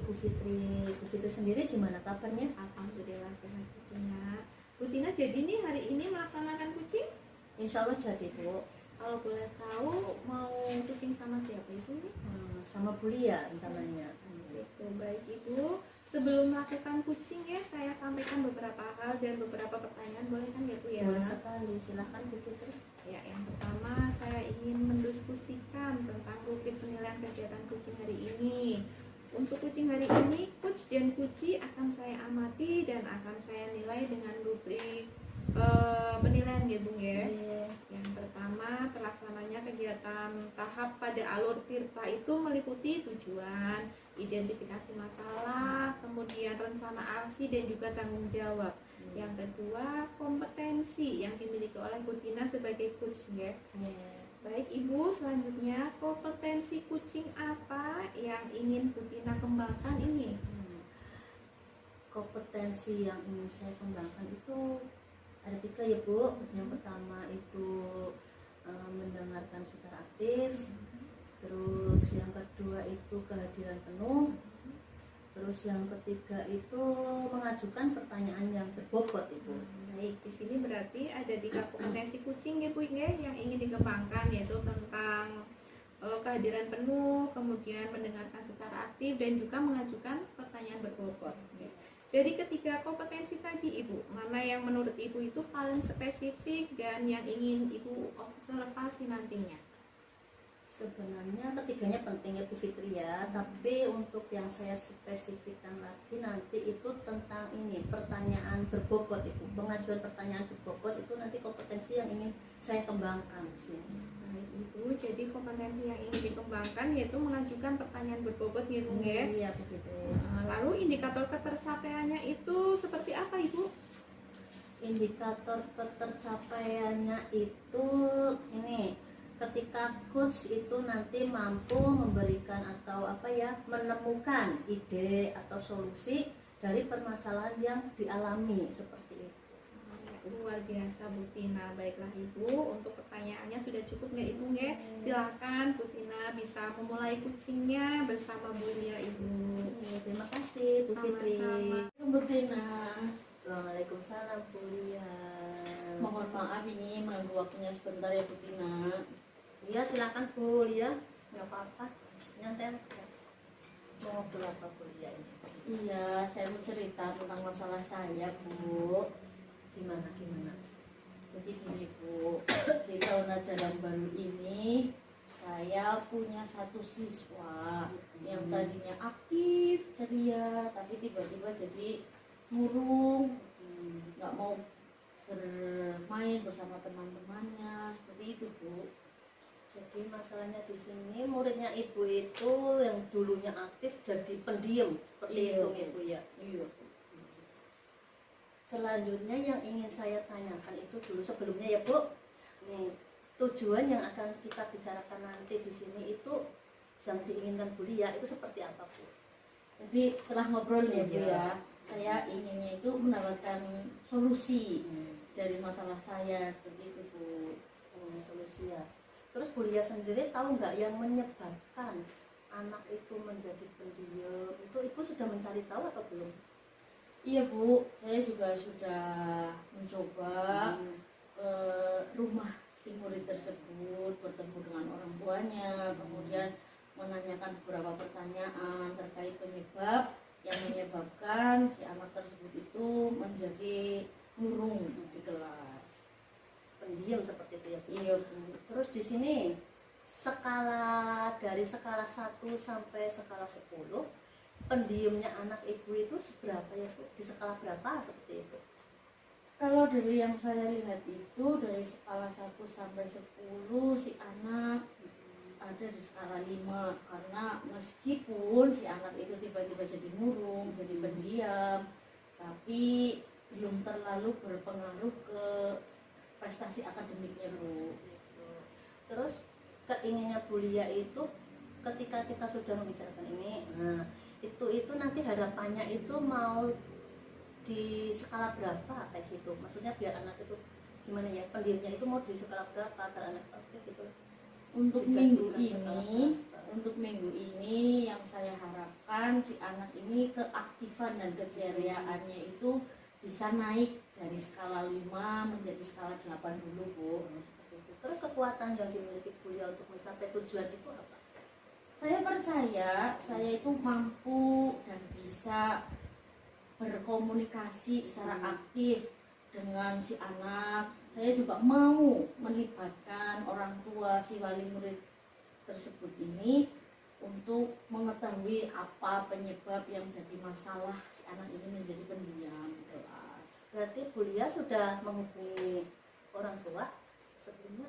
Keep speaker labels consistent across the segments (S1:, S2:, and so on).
S1: Bu Fitri. Bu Fitri sendiri gimana kabarnya?
S2: Alhamdulillah sehat Bu Tina. Bu Tina jadi nih hari ini melaksanakan kucing?
S1: Insya Allah jadi Bu.
S2: Kalau boleh tahu mau kucing sama siapa Ibu?
S1: Sama Bu Lia rencananya.
S2: Itu baik Ibu. Sebelum melakukan kucing ya, saya sampaikan beberapa hal dan beberapa pertanyaan, boleh kan ya Bu ya?
S1: Boleh sekali, silahkan Bu Fitri.
S2: Ya, yang pertama saya ingin mendiskusikan tentang rubrik penilaian kegiatan kucing hari ini. Untuk kucing hari ini, Coach dan Kuci akan saya amati dan akan saya nilai dengan rubrik penilaian ya Bung ya. Yang pertama, terlaksananya kegiatan tahap pada alur Tirta itu meliputi tujuan, identifikasi masalah, kemudian rencana aksi dan juga tanggung jawab. Yang kedua, kompetensi yang dimiliki oleh Bu Tina sebagai coach ya. Baik Ibu, selanjutnya kompetensi kucing apa yang ingin Bu Tina kembangkan ini?
S1: Kompetensi yang ingin saya kembangkan itu ada 3 ya Bu. Yang pertama itu mendengarkan secara aktif. Terus yang kedua itu kehadiran penuh. Terus yang ketiga itu mengajukan pertanyaan yang berbobot Ibu.
S2: Baik, di sini berarti ada 3 kompetensi kucing ya Bu ya, yang ingin dikembangkan, yaitu tentang kehadiran penuh, kemudian mendengarkan secara aktif dan juga mengajukan pertanyaan berbobot. Dari ketiga kompetensi tadi Ibu, mana yang menurut Ibu itu paling spesifik dan yang ingin Ibu observasi nantinya?
S1: Sebenarnya ketiganya penting ya Bu Fitri ya, tapi untuk yang saya spesifikkan lagi nanti itu tentang ini, pertanyaan berbobot Ibu. Pengajuan pertanyaan berbobot itu nanti kompetensi yang ingin saya kembangkan di sini.
S2: Baik Ibu, jadi kompetensi yang ingin dikembangkan yaitu mengajukan pertanyaan berbobot ya Bu ya.
S1: Iya Bu Fitri.
S2: Lalu indikator ketercapaiannya itu seperti apa Ibu?
S1: Indikator ketercapaiannya itu ini, ketika coach itu nanti mampu memberikan atau menemukan ide atau solusi dari permasalahan yang dialami seperti itu.
S2: Luar biasa Bu Tina. Baiklah Ibu, untuk pertanyaannya sudah cukup nggak Ibu ya? Silakan Bu Tina bisa memulai kucingnya bersama Bu Lia Ibu.
S1: Terima kasih Bu Fitri.
S3: Bu Tina.
S1: Waalaikumsalam Bu Lia.
S3: Mohon maaf ini mengganggu waktunya sebentar ya Bu Tina.
S1: Iya silakan Bu Lia, nggak apa-apa, nyantai aja. Mau berapa Bu Lia ini?
S3: Iya, saya mau cerita tentang masalah saya Bu.
S1: Gimana?
S3: Jadi gini Bu, di tahun ajaran baru ini saya punya 1 siswa yang tadinya aktif, ceria, tapi tiba-tiba jadi murung, nggak mau bermain bersama teman-temannya, seperti itu Bu.
S1: Jadi masalahnya di sini muridnya Ibu itu yang dulunya aktif jadi pendiam seperti itu Ibu ya.
S3: Iya.
S1: Selanjutnya yang ingin saya tanyakan itu dulu sebelumnya ya Bu. Nih, tujuan yang akan kita bicarakan nanti di sini itu yang diinginkan Bu Lia itu seperti apa Bu?
S3: Jadi setelah ngobrol ya Bu ya, saya inginnya itu mendapatkan solusi dari masalah saya seperti itu Bu.
S1: Solusi ya. Terus Bu Lia sendiri tahu nggak yang menyebabkan anak itu menjadi pendiam itu Ibu sudah mencari tahu atau belum?
S3: Iya Bu, saya juga sudah mencoba ke rumah si murid tersebut, bertemu dengan orang tuanya, kemudian menanyakan beberapa pertanyaan terkait penyebab yang menyebabkan si anak tersebut itu menjadi murung di kelas.
S1: Pendiam seperti itu ya Bu.
S3: Iya Bu.
S1: Terus di sini dari skala 1 sampai skala 10 pendiamnya anak Ibu itu seberapa ya Bu? Di skala berapa seperti itu?
S3: Kalau dari yang saya lihat itu dari skala 1 sampai 10 si anak ada di skala 5, karena meskipun si anak itu tiba-tiba jadi murung, jadi pendiam, tapi belum terlalu berpengaruh ke prestasi akademiknya Bu.
S1: Terus keinginannya Bu Lia itu ketika kita sudah membicarakan ini, itu nanti harapannya itu mau di skala berapa kayak gitu? Maksudnya biar anak itu gimana ya, pendiamnya itu mau di skala berapa agar anak aktif gitu?
S3: Untuk minggu ini untuk minggu ini yang saya harapkan si anak ini keaktifan dan keceriaannya itu bisa naik dari skala 5 menjadi skala 8 dulu, Bu.
S1: Seperti itu. Terus kekuatan yang dimiliki Bulia untuk mencapai tujuan itu apa?
S3: Saya percaya saya itu mampu dan bisa berkomunikasi secara aktif dengan si anak. Saya juga mau melibatkan orang tua si wali murid tersebut ini untuk mengetahui apa penyebab yang jadi masalah si anak ini menjadi pendiam di kelas.
S1: Berarti Bulia sudah menghubungi orang tua sebelumnya?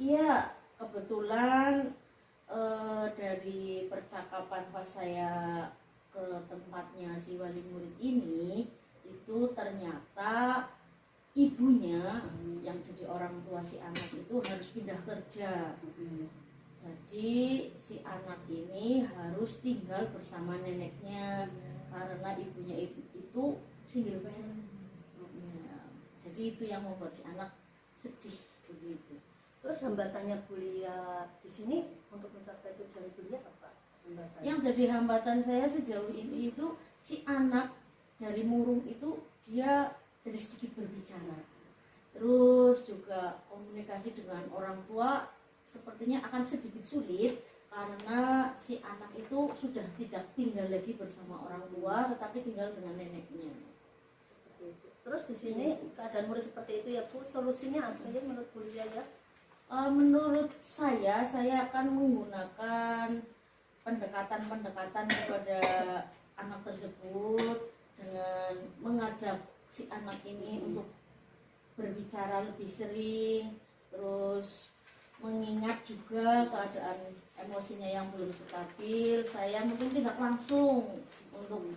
S3: Iya, kebetulan dari percakapan pas saya ke tempatnya si wali murid ini, itu ternyata ibunya yang jadi orang tua si anak itu harus pindah kerja. Jadi si anak ini harus tinggal bersama neneknya karena ibunya itu single parent. Ya, jadi itu yang membuat si anak sedih begitu.
S1: Terus hambatannya Bulia di sini untuk mencapai tujuan Bulia apa? Hambatannya?
S3: Yang jadi hambatan saya sejauh ini itu si anak dari murung itu dia jadi sedikit berbicara. Terus juga komunikasi dengan orang tua sepertinya akan sedikit sulit karena si anak itu sudah tidak tinggal lagi bersama orang tua tetapi tinggal dengan neneknya.
S1: Seperti itu. Terus di sini keadaan murid seperti itu ya Bu, solusinya apa ya menurut Bulia ya?
S3: Menurut saya akan menggunakan pendekatan-pendekatan kepada anak tersebut dengan mengajak si anak ini untuk berbicara lebih sering, terus mengingat juga keadaan emosinya yang belum stabil. Saya mungkin tidak langsung untuk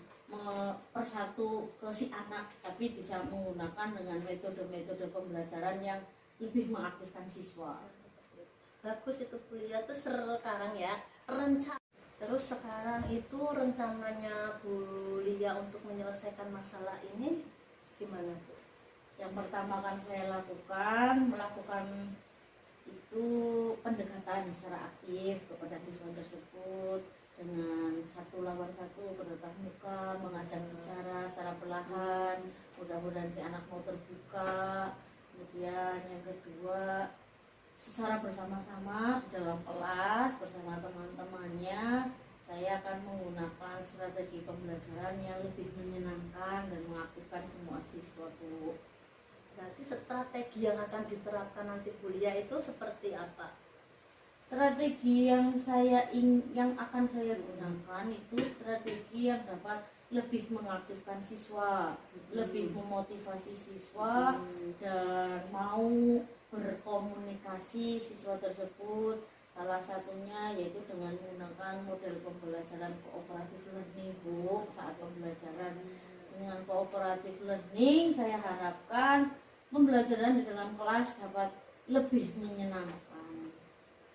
S3: persatu ke si anak, tapi bisa menggunakan dengan metode-metode pembelajaran yang lebih mengaktifkan siswa.
S1: Bagus itu Bulia tuh sekarang ya rencana. Terus sekarang itu rencananya Bulia untuk menyelesaikan masalah ini gimana Bu?
S3: Yang pertama kan saya melakukan itu pendekatan secara aktif kepada siswa tersebut dengan satu lawan satu, bertatap muka, mengajak bicara secara perlahan. Mudah-mudahan si anak mau terbuka. Kemudian yang kedua, secara bersama-sama dalam kelas bersama teman-temannya, saya akan menggunakan strategi pembelajaran yang lebih menyenangkan dan mengaktifkan semua siswa, Bu.
S1: Berarti strategi yang akan diterapkan nanti Bulia itu seperti apa?
S3: Strategi yang akan saya gunakan itu strategi yang dapat lebih mengaktifkan siswa, lebih memotivasi siswa dan mau berkomunikasi siswa tersebut. Salah satunya yaitu dengan menggunakan model pembelajaran cooperative learning, Bu. Saat pembelajaran dengan cooperative learning, saya harapkan pembelajaran di dalam kelas dapat lebih menyenangkan.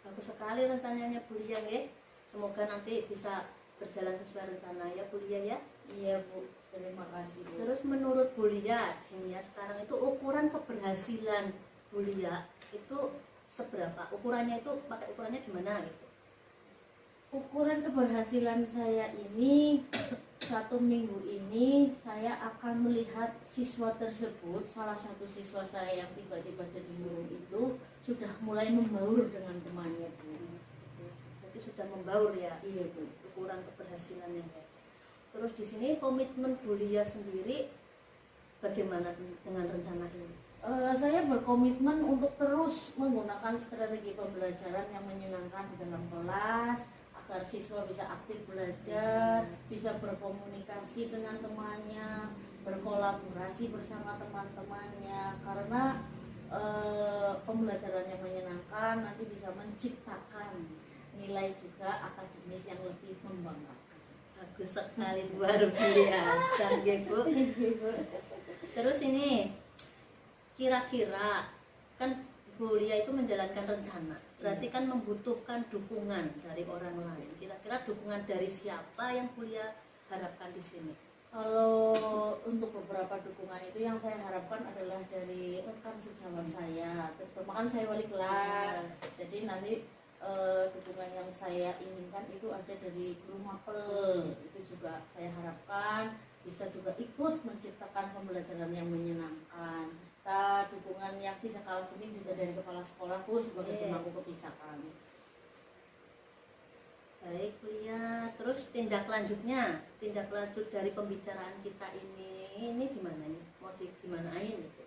S1: Bagus sekali rencananya Bulia ya. Semoga nanti bisa berjalan sesuai rencana ya Bulia ya.
S3: Iya Bu, terima kasih Bu.
S1: Terus menurut Bulia sini ya sekarang itu ukuran keberhasilan Bulia itu seberapa? Ukurannya itu pakai ukurannya gimana gitu?
S3: Ukuran keberhasilan saya ini satu minggu ini saya akan melihat siswa tersebut, salah satu siswa saya yang tiba-tiba jadi murung itu sudah mulai membaur dengan temannya Bu.
S1: Berarti sudah membaur ya?
S3: Iya Bu.
S1: Ukuran keberhasilannya ya. Terus di sini komitmen Bulia sendiri bagaimana dengan rencana ini?
S3: Saya berkomitmen untuk terus menggunakan strategi pembelajaran yang menyenangkan di dalam kelas agar siswa bisa aktif belajar, bisa berkomunikasi dengan temannya, berkolaborasi bersama teman-temannya, karena pembelajaran yang menyenangkan nanti bisa menciptakan nilai juga akademis yang lebih membanggakan.
S1: Bagus sekali, luar biasa Bu. Terus ini kira-kira kan Bulia itu menjalankan rencana, berarti kan membutuhkan dukungan dari orang lain. Kira-kira dukungan dari siapa yang Bulia harapkan di sini?
S3: Kalau untuk beberapa dukungan itu yang saya harapkan adalah dari rekan sejawat saya, terutama kan saya wali kelas, jadi nanti dukungan yang saya inginkan itu ada dari guru mapel. Itu juga saya harapkan bisa juga ikut menciptakan pembelajaran yang menyenangkan, serta dukungan yang tidak kalah penting juga dari kepala sekolahku sebagai pemangku kebijakan.
S1: Baik Bu Lia, terus tindak lanjut dari pembicaraan kita ini gimana nih? Mau gimanain gitu?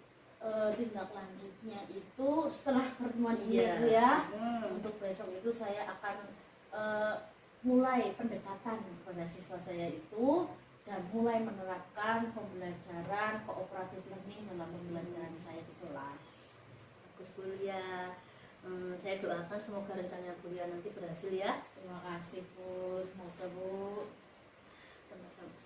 S3: Tindak lanjutnya itu setelah pertemuan ini Bu ya. Untuk besok itu saya akan mulai pendekatan kepada siswa saya itu dan mulai menerapkan pembelajaran cooperative learning dalam pembelajaran saya di kelas.
S1: Bagus Bu Lia. Saya doakan semoga rencana Bu Lia nanti berhasil ya.
S3: Terima kasih Bu, semoga Bu.
S1: Sama-sama.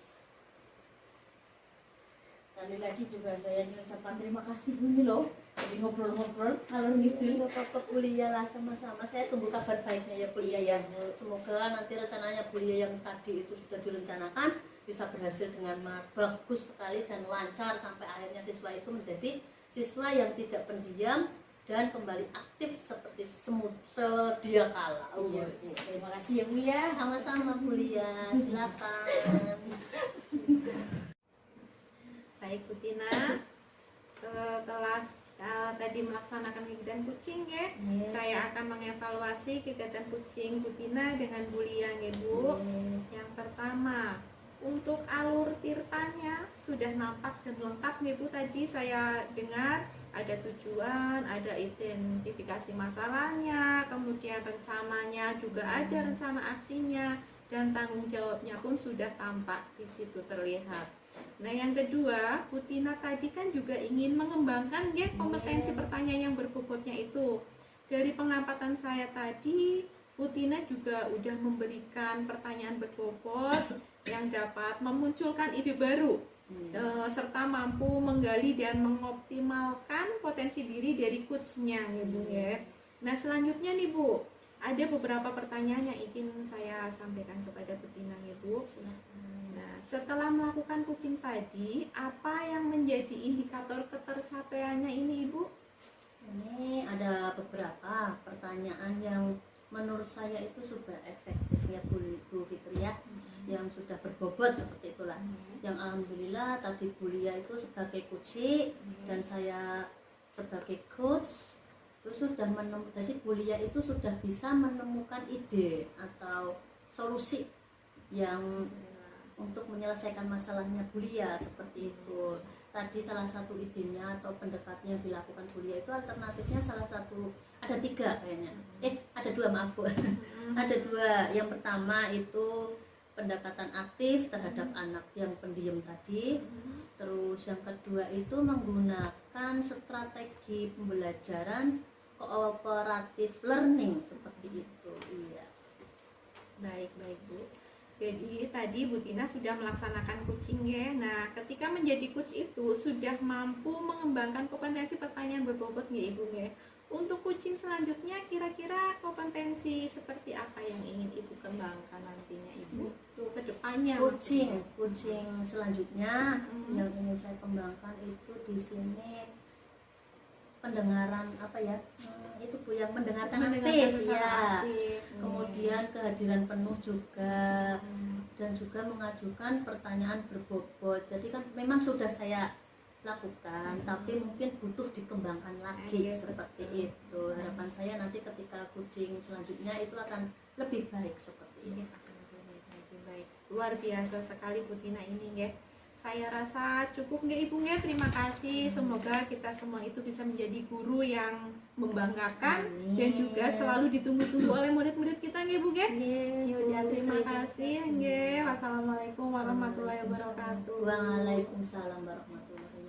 S3: Sekali lagi juga saya mengucapkan terima kasih Bu nih loh. Jadi ngobrol-ngobrol kalau gitu.
S1: Ke Bu Lia lah, sama-sama. Saya tunggu kabar baiknya ya Bu Lia ya. Semoga nanti rencananya Bu Lia yang tadi itu sudah direncanakan bisa berhasil dengan bagus sekali dan lancar sampai akhirnya siswa itu menjadi siswa yang tidak pendiam dan kembali aktif seperti sedia kala.
S3: Iya, Bu. Terima kasih ya Bu ya.
S1: Sama-sama Bu Lia, silakan.
S2: Baik Bu Tina, setelah tadi melaksanakan kegiatan kucing ya, saya akan mengevaluasi kegiatan kucing Bu Tina dengan Bu Lia ya Bu. Yang pertama, untuk alur tirtanya sudah nampak dan lengkap nih Bu. Tadi saya dengar ada tujuan, ada identifikasi masalahnya, kemudian rencananya juga ada rencana aksinya, dan tanggung jawabnya pun sudah tampak di situ terlihat. Nah yang kedua, Bu Tina tadi kan juga ingin mengembangkan ya kompetensi pertanyaan yang berbobotnya itu. Dari pengamatan saya tadi, Bu Tina juga udah memberikan pertanyaan berbobot yang dapat memunculkan ide baru, serta mampu menggali dan mengoptimalkan potensi diri dari coachnya nih Bu ya. Nah selanjutnya nih Bu, ada beberapa pertanyaan yang ingin saya sampaikan kepada Bu Tina nih Bu. Nah, setelah melakukan coaching tadi, apa yang menjadi indikator ketercapaiannya ini Ibu?
S1: Ini ada beberapa pertanyaan yang menurut saya itu sudah efektif ya Bu Fitri ya, yang sudah berbobot seperti itulah. Yang alhamdulillah tadi Bu Lia itu sebagai coach dan saya sebagai coach itu sudah jadi Bu Lia itu sudah bisa menemukan ide atau solusi yang untuk menyelesaikan masalahnya Bu Lia seperti itu. Tadi salah satu idenya atau pendekatan yang dilakukan Bu Lia itu alternatifnya salah satu, ada 3 kayaknya. Ada 2 maaf Bu. Ada 2. Yang pertama itu pendekatan aktif terhadap anak yang pendiam tadi. Terus yang kedua itu menggunakan strategi pembelajaran cooperative learning seperti itu. Iya.
S2: Baik Bu. Jadi tadi Bu Tina sudah melaksanakan coaching ya. Nah, ketika menjadi coach itu sudah mampu mengembangkan kompetensi pertanyaan berbobot ya Ibu ya. Untuk coaching selanjutnya kira-kira kompetensi seperti apa yang ingin Ibu kembangkan nantinya Ibu? Ke depannya.
S1: Coaching selanjutnya yang ingin saya kembangkan itu di sini pendengaran itu Bu yang mendengarkan aktif ya. Kemudian kehadiran penuh juga dan juga mengajukan pertanyaan berbobot. Jadi kan memang sudah saya lakukan tapi mungkin butuh dikembangkan lagi seperti itu. Harapan saya nanti ketika coaching selanjutnya itu akan lebih baik seperti ini.
S2: Baik. Luar biasa sekali Bu Tina ini ya. Saya rasa cukup nggak Ibu ya, terima kasih. Semoga kita semua itu bisa menjadi guru yang membanggakan dan juga selalu ditunggu-tunggu oleh murid-murid kita nggak Bu ya. Yaudah, terima kasih nggak. Wassalamualaikum warahmatullahi wabarakatuh.
S1: Waalaikumsalam warahmatullahi wabarakatuh.